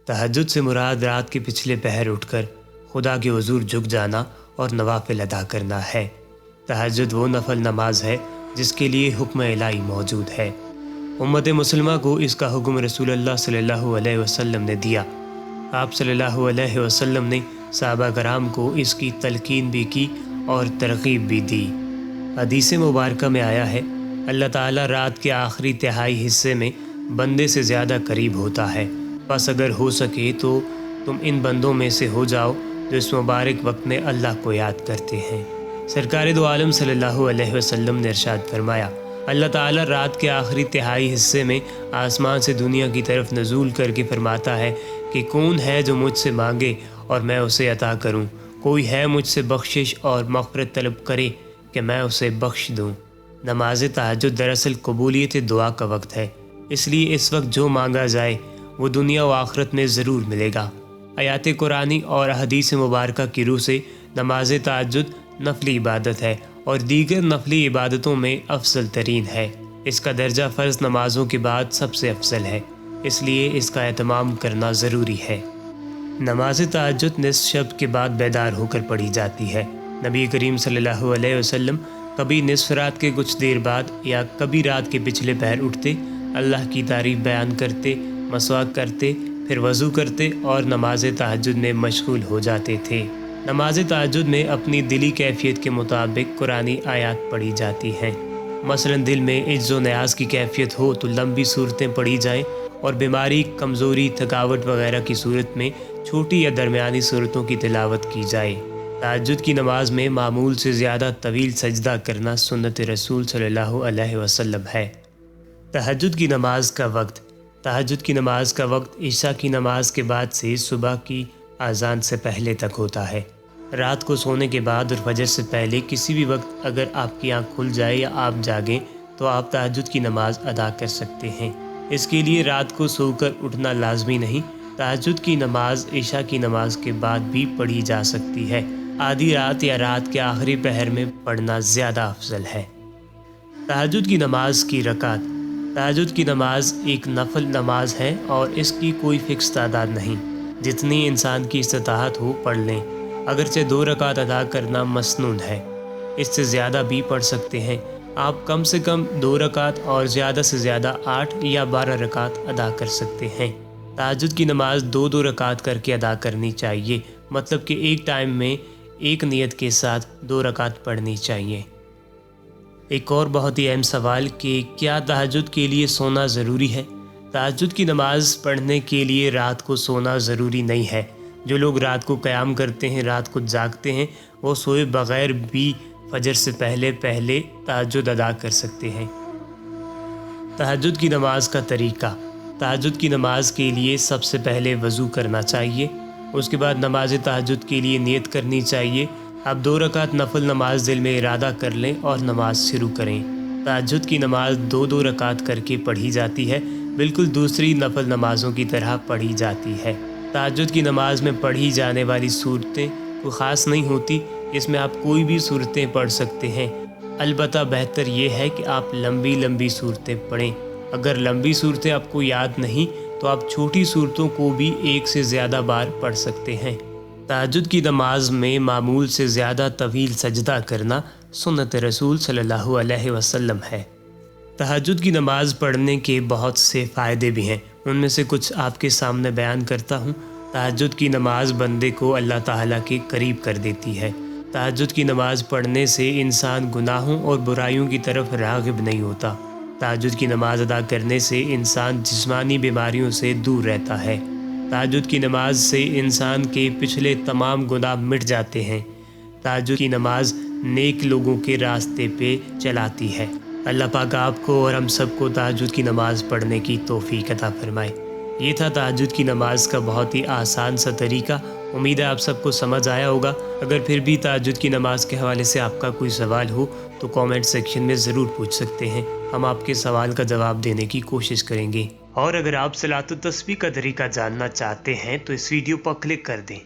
तहज्जुद से मुराद रात के पिछले पहर उठकर खुदा के हुजूर झुक जाना और नवाफिल अदा करना है। तहज्जुद वो नफल नमाज है जिसके लिए हुक्म इलाही मौजूद है। उम्मत मुसलमा को इसका हुक्म रसूलुल्लाह सल्लल्लाहु अलैहि वसल्लम ने दिया। आप सल्लल्लाहु अलैहि वसल्लम ने सहाबा कराम को इसकी तलकीन भी की और तरगीब भी दी। हदीस मुबारक में आया है, अल्लाह ताला रात के आखिरी तिहाई हिस्से में बंदे से ज़्यादा करीब होता है। बस अगर हो सके तो तुम इन बंदों में से हो जाओ जो इस मुबारक वक्त में अल्लाह को याद करते हैं। सरकार दो आलम सल्लल्लाहु अलैहि वसल्लम ने इरशाद फरमाया, अल्लाह ताला रात के आखिरी तिहाई हिस्से में आसमान से दुनिया की तरफ नज़ूल करके फरमाता है कि कौन है जो मुझसे मांगे और मैं उसे अता करूं, कोई है मुझसे बख्शिश और मग़फ़िरत तलब करे कि मैं उसे बख्श दूं। नमाज तहज्जुद दरअसल कबूलियत दुआ का वक्त है, इसलिए इस वक्त जो मांगा जाए वो दुनिया व आखिरत में ज़रूर मिलेगा। आयात कुरानी और हदीस मुबारक की रूह से नमाज तहज्जुद नफली इबादत है और दीगर नफली इबादतों में अफजल तरीन है। इसका दर्जा फ़र्ज़ नमाज़ों के बाद सबसे अफजल है, इसलिए इसका एहतमाम करना ज़रूरी है। नमाज तहज्जुद निस्फ़ शब के बाद बेदार होकर पढ़ी जाती है। नबी करीम सल्लल्लाहु अलैहि वसल्लम कभी निस्फ़ रात के कुछ देर बाद या कभी रात के पिछले पहर उठते, अल्लाह की तारीफ़ बयान करते, मसवाक करते, फिर वज़ू करते और नमाज तहज्जुद में मशगूल हो जाते थे। नमाज तहज्जुद में अपनी दिली कैफियत के मुताबिक कुरानी आयात पढ़ी जाती हैं। मसलन दिल में इज्ज़ व न्याज़ की कैफियत हो तो लंबी सूरतें पढ़ी जाएं और बीमारी, कमज़ोरी, थकावट वगैरह की सूरत में छोटी या दरमियानी सूरतों की तिलावत की जाए। तहज्जुद की नमाज में मामूल से ज़्यादा तवील सजदा करना सुन्नत रसूल सल्लल्लाहु अलैहि वसल्लम है। तहज्जुद की नमाज का वक्त। तहज्जुद की नमाज का वक्त इशा की नमाज के बाद से सुबह की आज़ान से पहले तक होता है। रात को सोने के बाद और फजर से पहले किसी भी वक्त अगर आपकी आँख खुल जाए या आप जागें तो आप तहज्जुद की नमाज अदा कर सकते हैं। इसके लिए रात को सोकर उठना लाजमी नहीं। तहज्जुद की नमाज इशा की नमाज के बाद भी पढ़ी जा सकती है। आधी रात या रात के आखिरी पहर में पढ़ना ज़्यादा अफजल है। तहज्जुद की नमाज की रकात। तहज्जुद की नमाज एक नफल नमाज है और इसकी कोई फ़िक्स तादाद नहीं, जितनी इंसान की इस्तिताअत हो पढ़ लें। अगरचे 2 रकात अदा करना मसनून है, इससे ज़्यादा भी पढ़ सकते हैं। आप कम से कम 2 रकात और ज़्यादा से ज़्यादा 8 या 12 रकात अदा कर सकते हैं। तहज्जुद की नमाज 2-2 रकात करके अदा करनी चाहिए, मतलब कि एक टाइम में एक नियत के साथ 2 रकात पढ़नी चाहिए। एक और बहुत ही अहम सवाल कि क्या तहज्जुद के लिए सोना ज़रूरी है? तहज्जुद की नमाज़ पढ़ने के लिए रात को सोना ज़रूरी नहीं है। जो लोग रात को क़याम करते हैं, रात को जागते हैं, वो सोए बग़ैर भी फजर से पहले पहले तहज्जुद अदा कर सकते हैं। तहज्जुद की नमाज का तरीक़ा। तहज्जुद की नमाज के लिए सबसे पहले वज़ू करना चाहिए, उसके बाद नमाज तहज्जुद के लिए नियत करनी चाहिए। अब 2 रकात नफल नमाज दिल में इरादा कर लें और नमाज शुरू करें। तहज्जुद की नमाज 2-2 रकात करके पढ़ी जाती है, बिल्कुल दूसरी नफल नमाज़ों की तरह पढ़ी जाती है। तहज्जुद की नमाज में पढ़ी जाने वाली सूरतें कोई ख़ास नहीं होती, इसमें आप कोई भी सूरतें पढ़ सकते हैं। अलबत्ता बेहतर ये है कि आप लंबी लंबी सूरतें पढ़ें। अगर लंबी सूरतें आपको याद नहीं तो आप छोटी सूरतों को भी एक से ज़्यादा बार पढ़ सकते हैं। तहज्जुद की नमाज में मामूल से ज़्यादा तवील सजदा करना सुन्नत रसूल सल्लल्लाहु अलैहि वसल्लम है। तहज्जुद की नमाज पढ़ने के बहुत से फ़ायदे भी हैं, उनमें से कुछ आपके सामने बयान करता हूँ। तहज्जुद की नमाज बंदे को अल्लाह ताला के करीब कर देती है। तहज्जुद की नमाज पढ़ने से इंसान गुनाहों और बुराइयों की तरफ राग़िब नहीं होता। तहज्जुद की नमाज अदा करने से इंसान जिस्मानी बीमारियों से दूर रहता है। तहज्जुद की नमाज से इंसान के पिछले तमाम गुनाह मिट जाते हैं। तहज्जुद की नमाज नेक लोगों के रास्ते पे चलाती है। अल्लाह पाक आपको और हम सबको तहज्जुद की नमाज पढ़ने की तौफीक अता फरमाए। ये था तहज्जुद की नमाज का बहुत ही आसान सा तरीका। उम्मीद है आप सबको समझ आया होगा। अगर फिर भी तहज्जुद की नमाज के हवाले से आपका कोई सवाल हो तो कमेंट सेक्शन में ज़रूर पूछ सकते हैं, हम आपके सवाल का जवाब देने की कोशिश करेंगे। और अगर आप सलातुत तस्बीह का तरीका जानना चाहते हैं तो इस वीडियो पर क्लिक कर दें।